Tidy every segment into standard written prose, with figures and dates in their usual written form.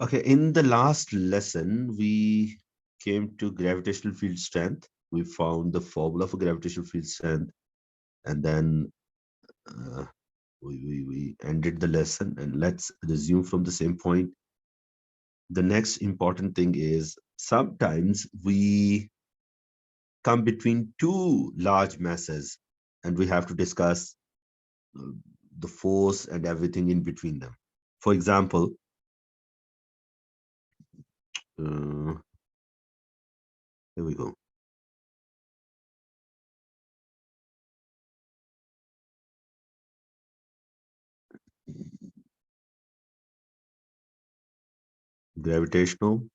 Okay, in the last lesson, we came to gravitational field strength. We found the formula for gravitational field strength, and then uh, we ended the lesson. And let's resume from the same point. The next important thing is sometimes we come between two large masses, and we have to discuss uh, the force and everything in between them. For example, uh, here we go. Gravitational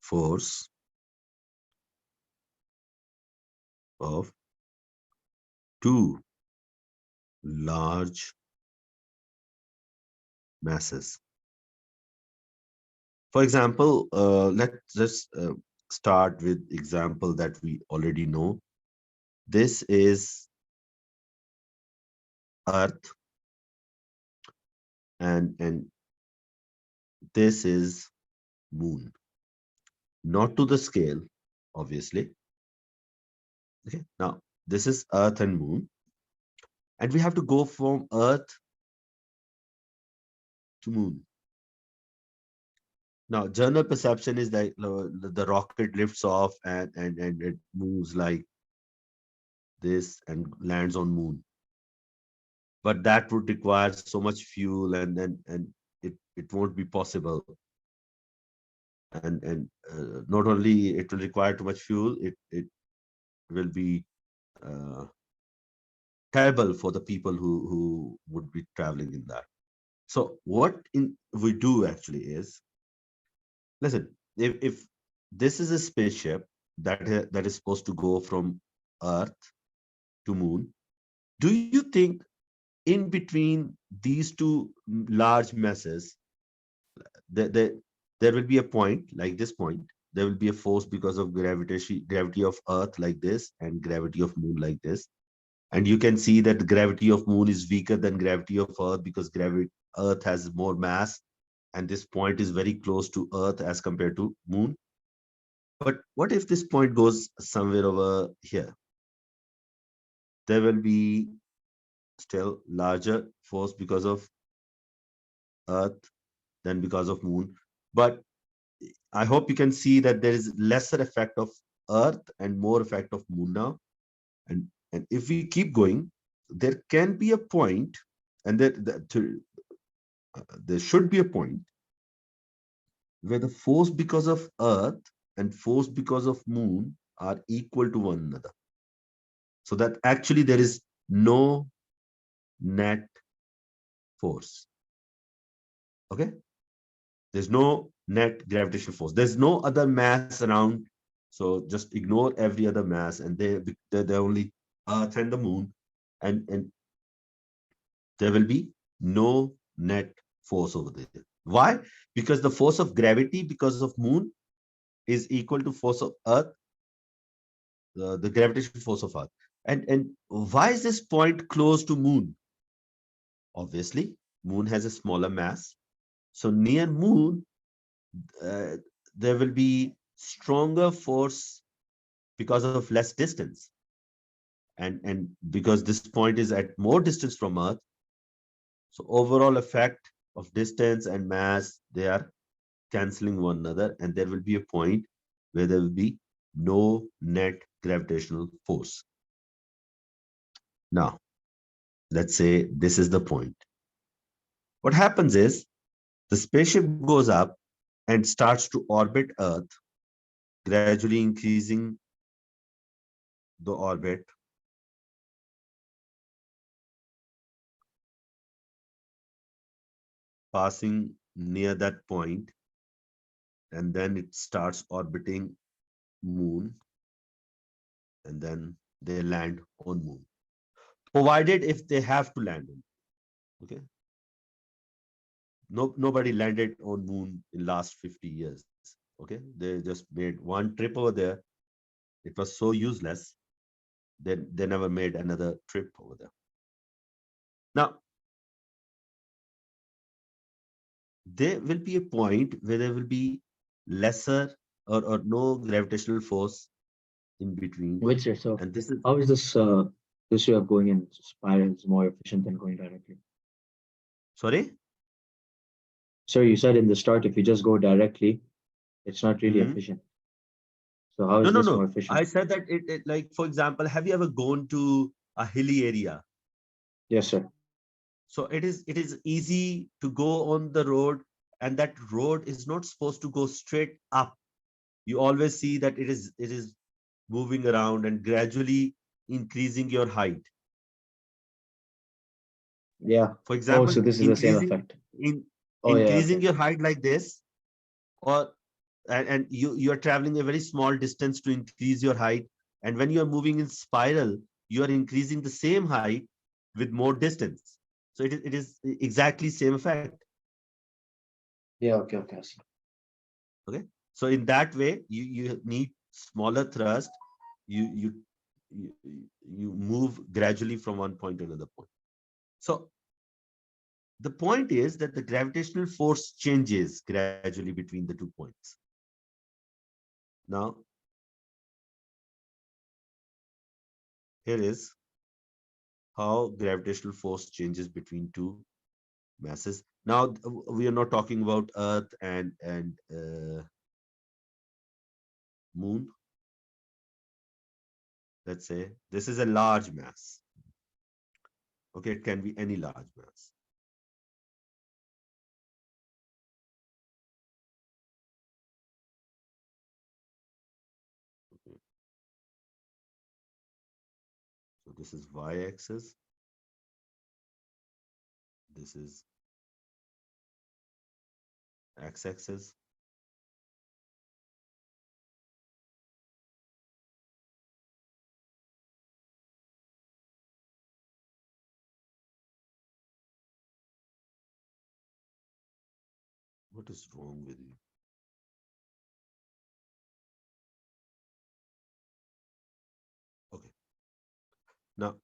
force of two large masses. For example, let's just start with example that we already know. This is Earth, and this is Moon. Not to the scale, obviously. Okay. Now this is Earth and Moon, and we have to go from Earth to Moon. Now, general perception is that the rocket lifts off and it moves like this and lands on Moon. But that would require so much fuel, and it won't be possible. And not only it will require too much fuel, it will be uh, terrible for the people who would be traveling in that. So what we do actually is, listen, if this is a spaceship that is supposed to go from Earth to Moon, do you think in between these two large masses, there, there, there will be a point like this point. There will be a force because of gravity of Earth like this, and gravity of Moon like this. And you can see that the gravity of Moon is weaker than gravity of Earth because gravity Earth has more mass, and this point is very close to Earth as compared to Moon. But what if this point goes somewhere over here? There will be still larger force because of Earth than because of Moon. But I hope you can see that there is lesser effect of Earth and more effect of Moon now. And if we keep going, there can be a point, and there should be a point where the force because of Earth and force because of Moon are equal to one another. So that actually there is no net force. Okay? There's no net gravitational force. There's no other mass around. So just ignore every other mass, and they're only Earth and the Moon, and there will be no net force over there. Why? Because the force of gravity because of Moon is equal to force of Earth, the gravitational force of Earth. And why is this point close to Moon? Obviously, Moon has a smaller mass. So near Moon, uh, there will be stronger force because of less distance. And because this point is at more distance from Earth, so overall effect of distance and mass, they are canceling one another, and there will be a point where there will be no net gravitational force. Now, let's say this is the point. What happens is the spaceship goes up and starts to orbit Earth, gradually increasing the orbit, passing near that point, and then it starts orbiting Moon, and then they land on Moon. Provided if they have to land on, okay. Nobody landed on Moon in last 50 years. Okay, they just made one trip over there. It was so useless. They never made another trip over there. Now, there will be a point where there will be lesser or no gravitational force in between. Which so And this is, how is this way of going in spirals more efficient than going directly? sorry? So you said in the start, if you just go directly, it's not really Mhm. efficient. So how No, is no, this more no. efficient? I said that like, for example, have you ever gone to a hilly area? Yes, sir. So it is easy to go on the road, and that road is not supposed to go straight up. You always see that it is moving around and gradually increasing your height. Yeah. For Oh, example, so this is the same increasing effect. in Oh yeah. increasing Okay. your height like this, or and you are traveling a very small distance to increase your height, and when you are moving in spiral, you are increasing the same height with more distance. So it is exactly same effect. Yeah. Okay. Okay. I see. Okay, so in that way you need smaller thrust. You you you, you move gradually from one point to another point. So the point is that the gravitational force changes gradually between the 2 points. Now here is how gravitational force changes between two masses. Now we are not talking about Earth and Moon. Let's say this is a large mass. Okay, it can be any large mass. Okay. So this is y-axis. This is x-axis. What is wrong with you? Okay. Now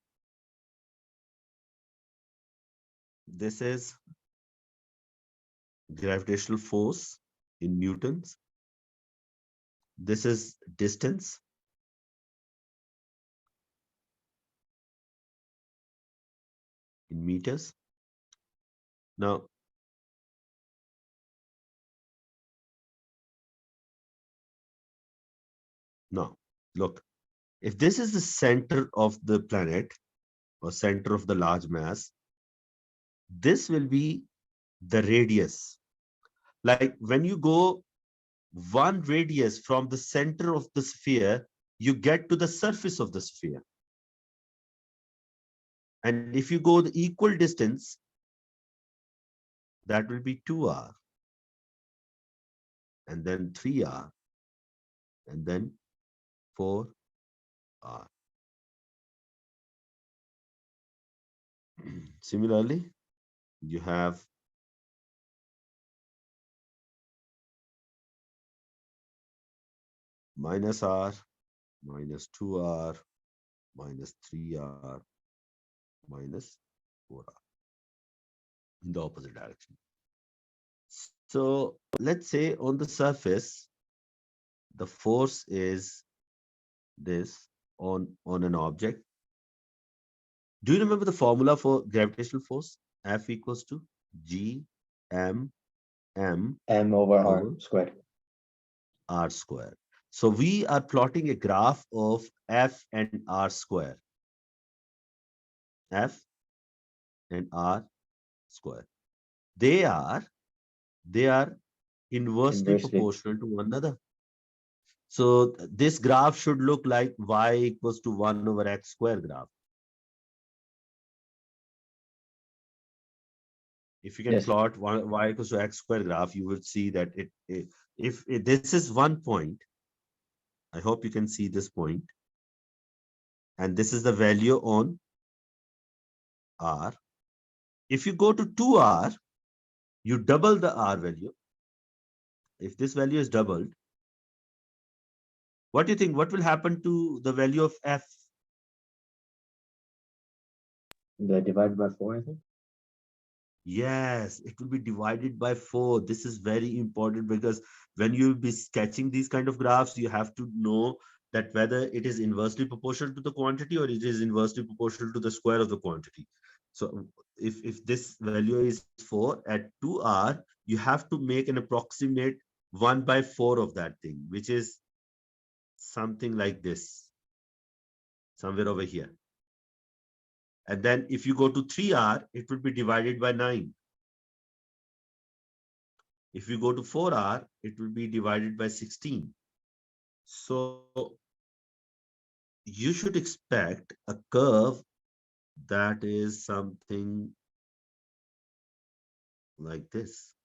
this is gravitational force in newtons. This is distance in meters. Now, now look, if this is the center of the planet or center of the large mass, this will be the radius. Like when you go one radius from the center of the sphere, you get to the surface of the sphere. And if you go the equal distance, that will be 2r, and then 3r, and then 4r. Similarly, you have minus r, minus 2r, minus 3r, minus 4r in the opposite direction. So let's say on the surface, the force is this on an object. Do you remember the formula for gravitational force? F equals to G M M M over R over squared. R square. So we are plotting a graph of F and R square. F and R square. They are they are inversely Inversely. proportional to one another. So this graph should look like y equals to 1 over x square graph. If you can Yes. plot y equals to x square graph, you would see that if this is one point, I hope you can see this point, and this is the value on r. If you go to 2r, you double the r value. If this value is doubled, what do you think? What will happen to the value of f? The divided by 4, I think. Yes, it will be divided by 4. This is very important because when you'll be sketching these kind of graphs, you have to know that whether it is inversely proportional to the quantity or it is inversely proportional to the square of the quantity. So if this value is 4 at 2r, you have to make an approximate 1 by 4 of that thing, which is something like this, somewhere over here. And then if you go to 3r, it will be divided by 9. If you go to 4r, it will be divided by 16. So you should expect a curve that is something like this.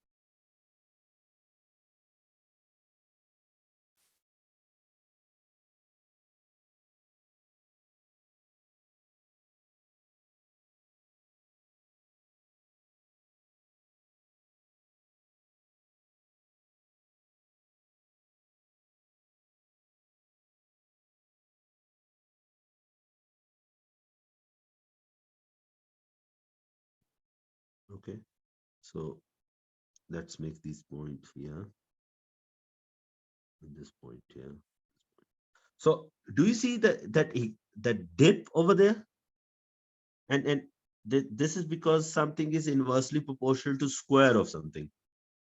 Okay, so let's make these points here and this point here. So do you see that dip over there? And this is because something is inversely proportional to square of something.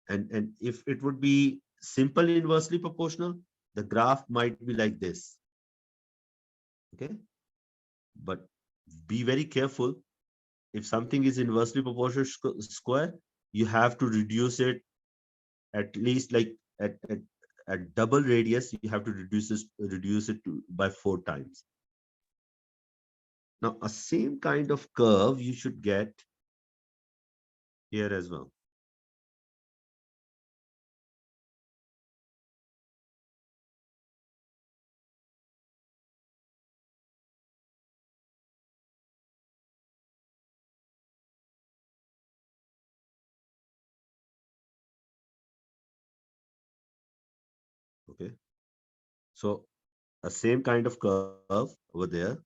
And if it would be simple inversely proportional, the graph might be like this. Okay, but be very careful. If something is inversely proportional square, you have to reduce it at least like at double radius. You have to reduce it by 4 times. Now a same kind of curve you should get here as well. Okay, so a same kind of curve over there.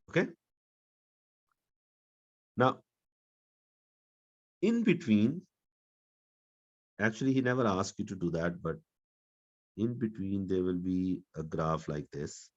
Okay, now in between, actually he never asked you to do that, but in between there will be a graph like this.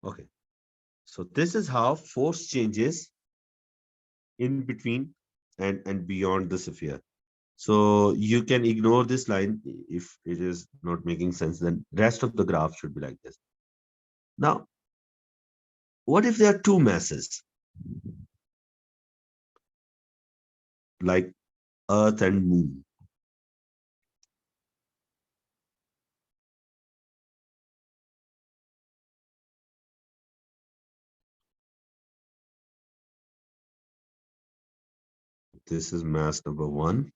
Okay, so this is how force changes in between and beyond the sphere. So you can ignore this line if it is not making sense. Then rest of the graph should be like this. Now, what if there are two masses like Earth and Moon? This is mass number one.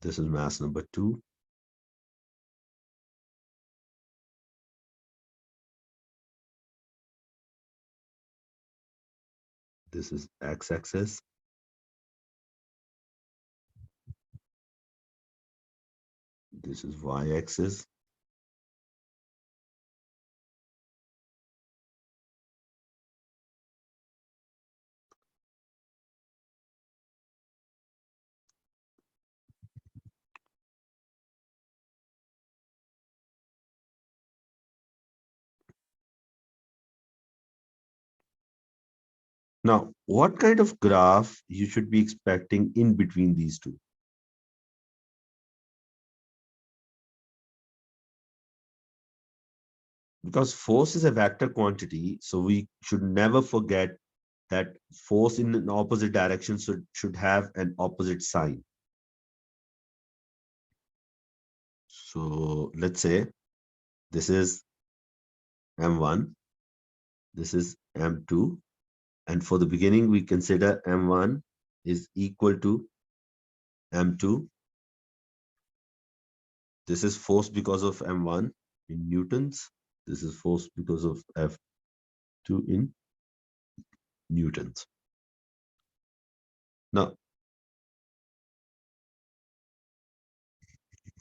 This is mass number two. This is x-axis. This is y-axis. Now, what kind of graph you should be expecting in between these two? because force is a vector quantity, so we should never forget that force in an opposite direction should have an opposite sign. So let's say this is M1, this is M2, and for the beginning, we consider M1 is equal to M2. This is force because of M1 in newtons. This is force because of F2 in newtons. Now,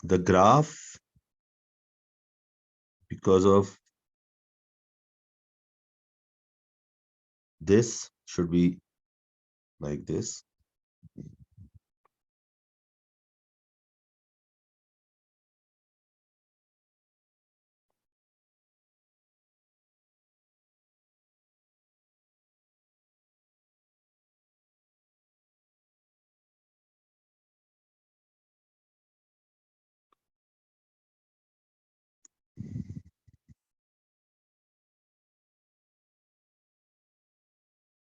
the graph, because of this, should be like this.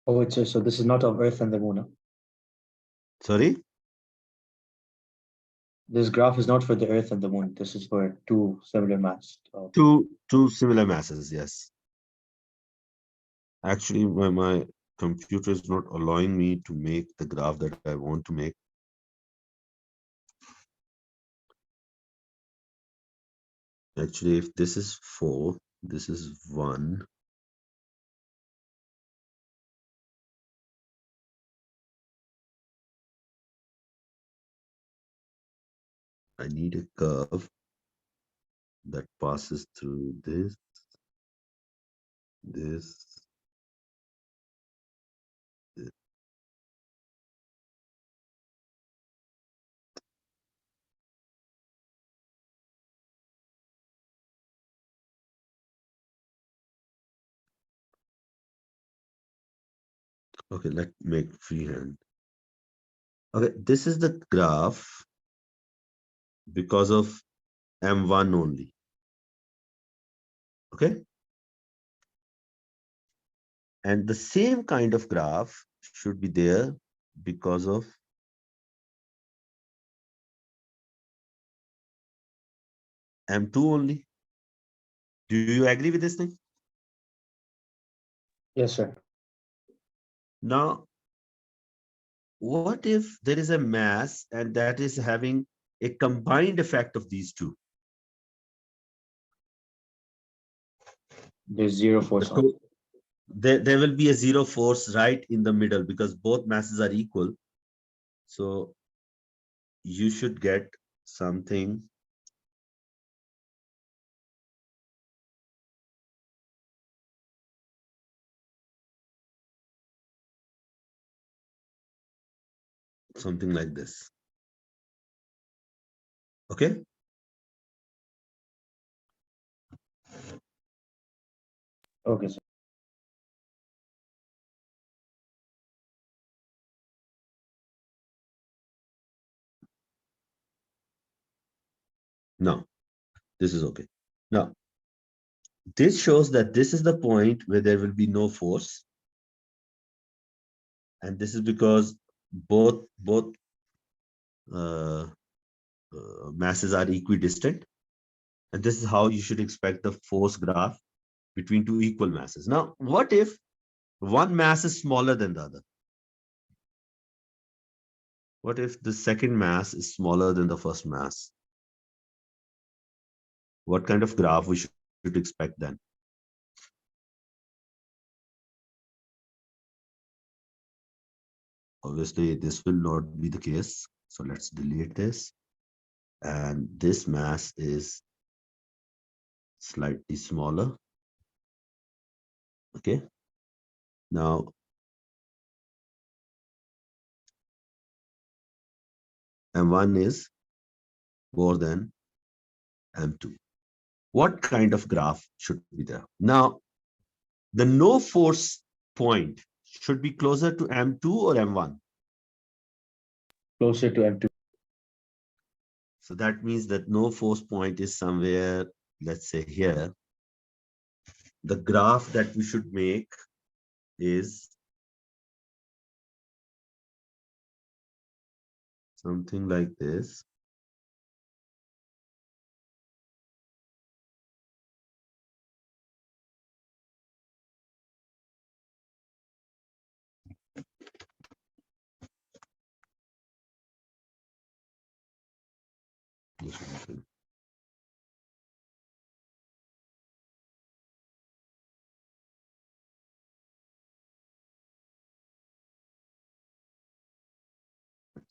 Oh, it's so this is not of Earth and the Moon. Huh? Sorry? This graph is not for the Earth and the Moon. This is for two similar mass. Two similar masses, yes. Actually, my computer is not allowing me to make the graph that I want to make. Actually, if this is 4, this is 1. I need a curve that passes through this, this. Okay, let's make freehand. Okay, this is the graph because of M1 only. Okay. And the same kind of graph should be there because of M2 only. Do you agree with this thing? Yes, sir. Now, what if there is a mass and that is having a combined effect of these two? There's zero The force on. to there will be a zero force right in the middle because both masses are equal. So you should get something like this. Okay. Okay, sir. Now, this is okay. Now, this shows that this is the point where there will be no force. And this is because both uh, masses are equidistant. And this is how you should expect the force graph between two equal masses. Now, what if one mass is smaller than the other? What if the second mass is smaller than the first mass? What kind of graph we should expect then? Obviously, this will not be the case. So let's delete this. And this mass is slightly smaller. Okay. Now, M1 is more than M2. What kind of graph should be there? Now, the no force point should be closer to M2 or M1. Closer to M2. So that means that no force point is somewhere, let's say here. the graph that we should make is something like this.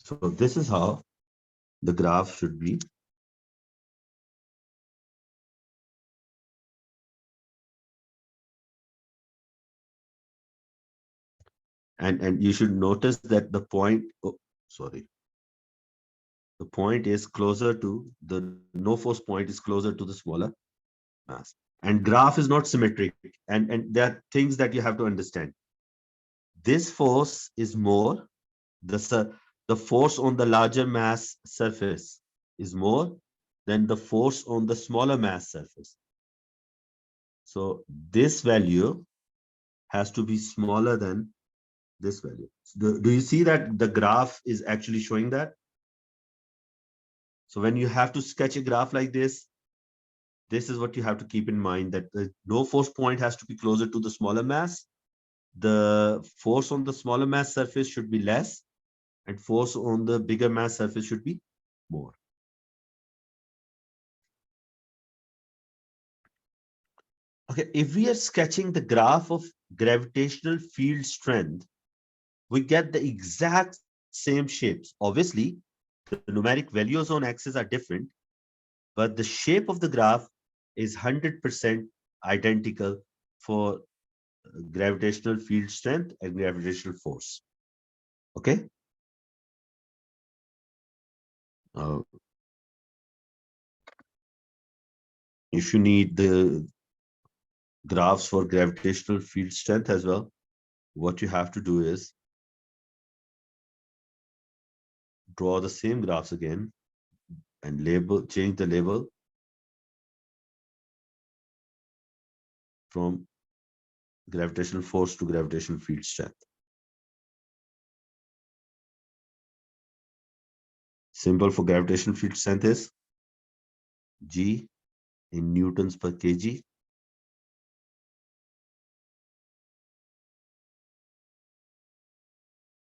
So this is how the graph should be. And you should notice that the point, oh, sorry, the point is closer to the no force point is closer to the smaller mass. And graph is not symmetric. And there are things that you have to understand. This force is more, the force on the larger mass surface is more than the force on the smaller mass surface. So this value has to be smaller than this value. Do you see that the graph is actually showing that? So when you have to sketch a graph like this is what you have to keep in mind, that the no force point has to be closer to the smaller mass. The force on the smaller mass surface should be less, and force on the bigger mass surface should be more. Okay, if we are sketching the graph of gravitational field strength, we get the exact same shapes. Obviously, the numeric values on axes are different, but the shape of the graph is 100% identical for gravitational field strength and gravitational force. Okay. Uh, if you need the graphs for gravitational field strength as well, what you have to do is draw the same graphs again and change the label from gravitational force to gravitational field strength. Symbol for gravitational field strength is G in newtons per kg.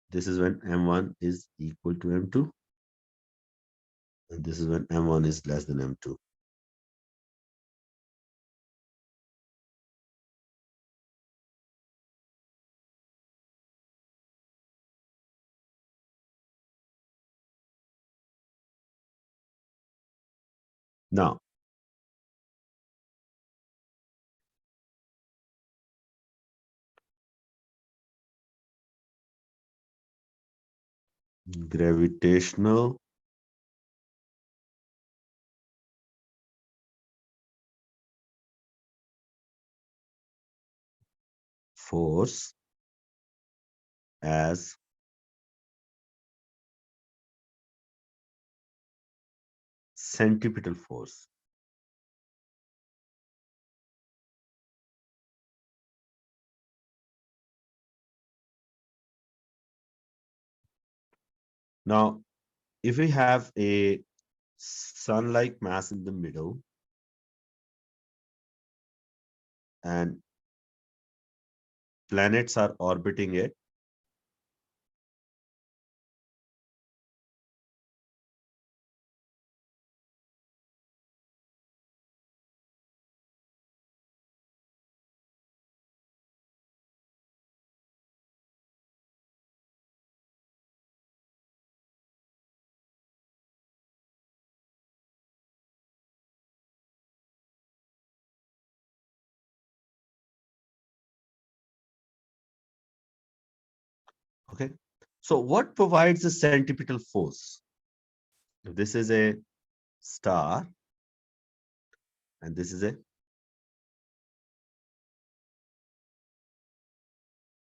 This is when M1 is equal to M2. And this is when M1 is less than M2. Now, gravitational force as centripetal force. Now, if we have a sun-like mass in the middle and planets are orbiting it, okay? So what provides the centripetal force? If this is a star and this is a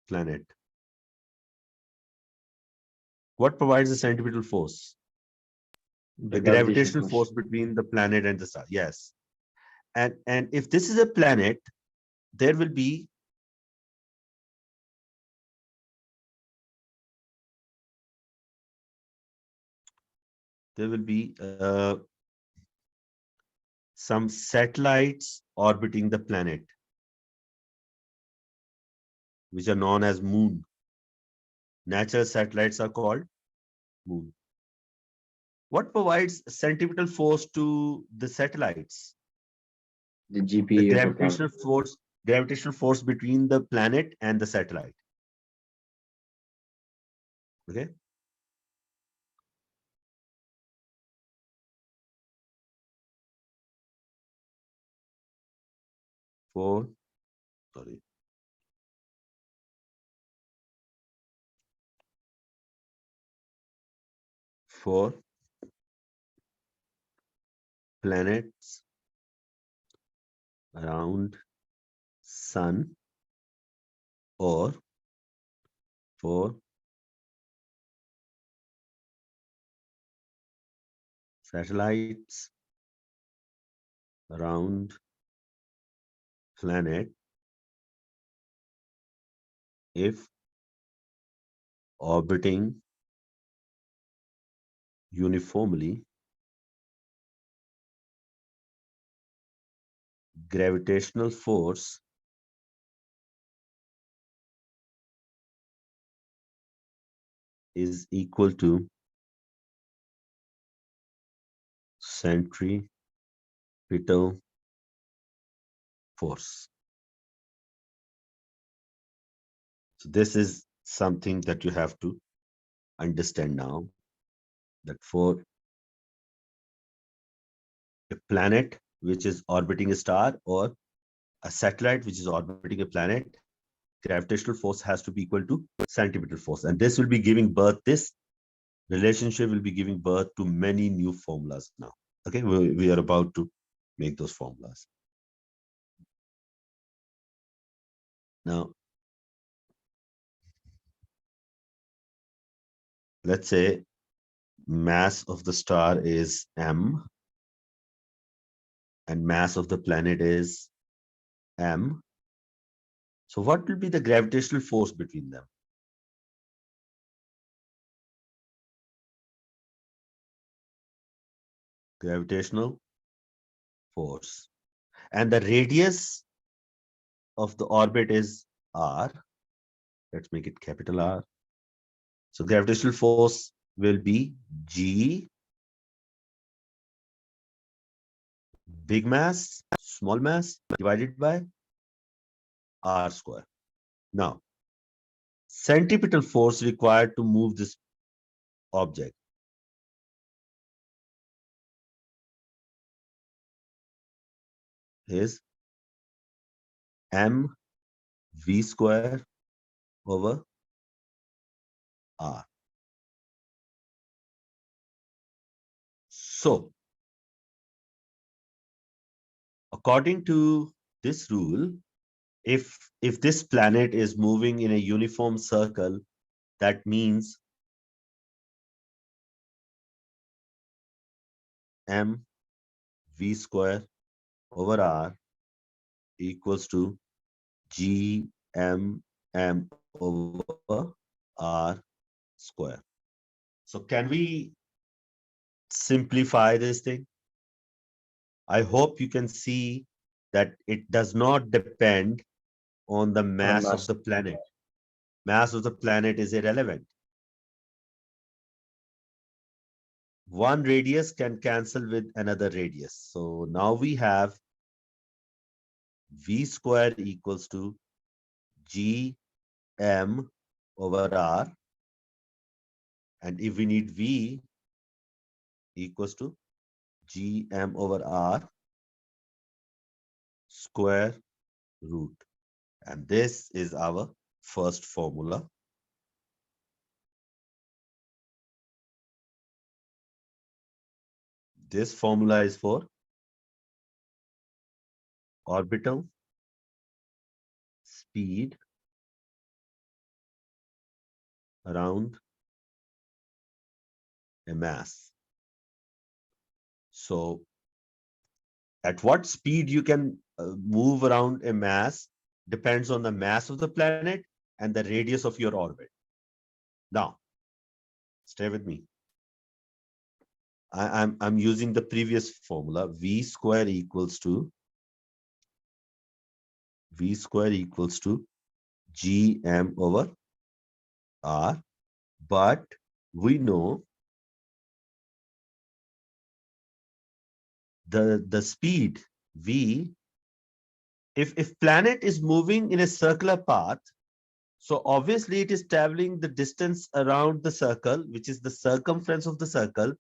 planet, what provides the centripetal force? The The gravitational gravitational force. force between the planet and the star. Yes. And if this is a planet, there will be some satellites orbiting the planet, which are known as moon. Natural satellites are called moon. What provides centripetal force to the satellites? The The GP of a planet. gravitational force between the planet and the satellite. Okay. For sorry, for planets around sun, or for satellites around planet, if orbiting uniformly, gravitational force is equal to centripetal force. So this is something that you have to understand now, that for a planet which is orbiting a star, or a satellite which is orbiting a planet, gravitational force has to be equal to centripetal force. And this will be giving birth, this relationship will be giving birth to many new formulas now. Okay, we are about to make those formulas. Now, let's say mass of the star is m, and mass of the planet is m. So what will be the gravitational force between them? Gravitational force. And the radius of the orbit is r. Let's make it capital R. So gravitational force will be G, big mass, small mass, divided by R square. Now, centripetal force required to move this object is mv square over r. So, according to this rule, if this planet is moving in a uniform circle, that means mv square over r equals to g m over r square. So can we simplify this thing? I hope you can see that it does not depend on the On mass of mass. the planet. Mass of the planet is irrelevant. One radius can cancel with another radius. So now we have v square equals to g m over r. And if we need v equals to g m over r square root. And this is our first formula. This formula is for orbital speed around a mass. So at what speed you can move around a mass depends on the mass of the planet and the radius of your orbit. Now, stay with me. I'm using the previous formula. V square equals to Gm over R. But we know the speed V, if planet is moving in a circular path, so obviously it is traveling the distance around the circle, which is the circumference of the circle,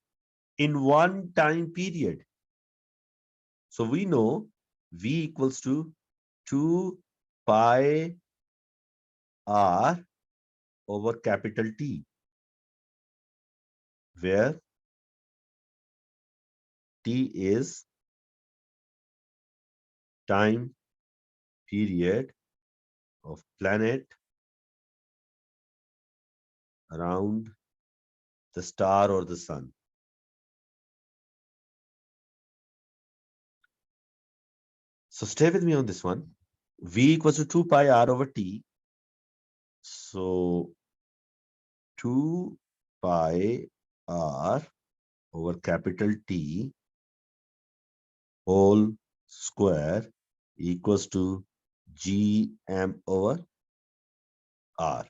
in one time period. So we know V equals to 2 pi R over capital T, where T is time period of planet around the star or the sun. So stay with me on this one. V equals to 2 pi R over T. So 2 pi R over capital T whole square equals to Gm over R.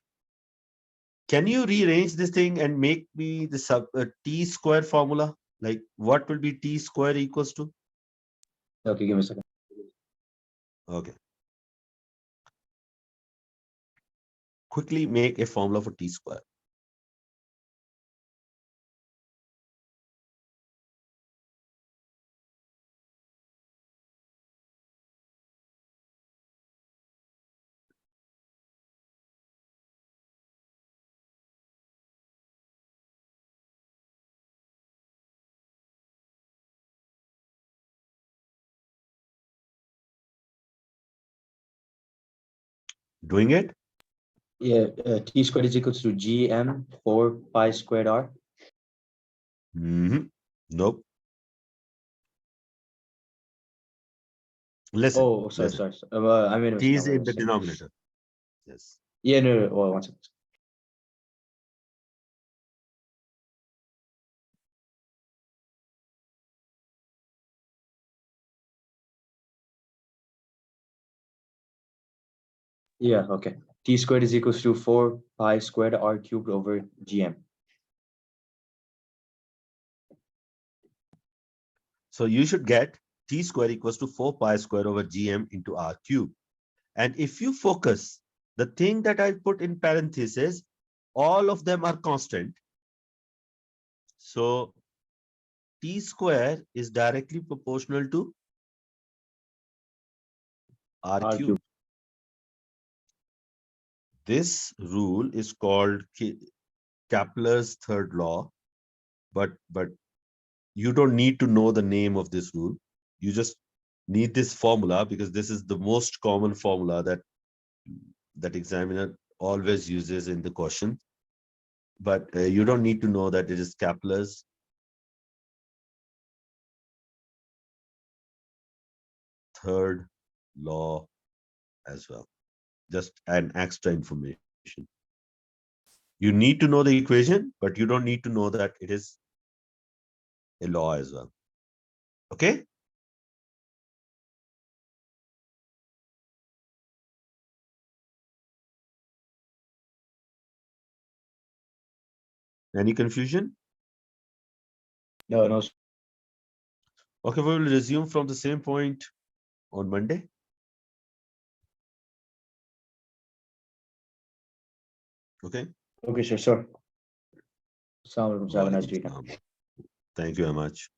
Can you rearrange this thing and make me the T square formula? Like what will be T square equals to? Okay, give me a second. Okay. Quickly make a formula for T square. Doing it? Yeah, T squared is equals to Gm 4 pi squared R. Nope. Listen, Oh, sorry, listen. sorry. I made a T mistake. I is made a in the mistake. denominator. Yes. Yeah, no, no, 1 second. Yeah, okay. T squared is equals to 4 pi squared R cubed over Gm. So you should get T square equals to 4 pi square over Gm into R cube. And if you focus, the thing that I put in parentheses, all of them are constant. So T square is directly proportional to R R cube. cubed. This rule is called Kepler's third law, but you don't need to know the name of this rule. You just need this formula because this is the most common formula that examiner always uses in the question. But you don't need to know that it is Kepler's third law as well. Just an extra information. You need to know the equation, but you don't need to know that it is a law as well. Okay? Any confusion? No, no. Okay, we will resume from the same point on Monday. Okay? Okay, sure, sure. Assalamu alaikum. Have a nice Walaikum weekend. salam. Thank you very much.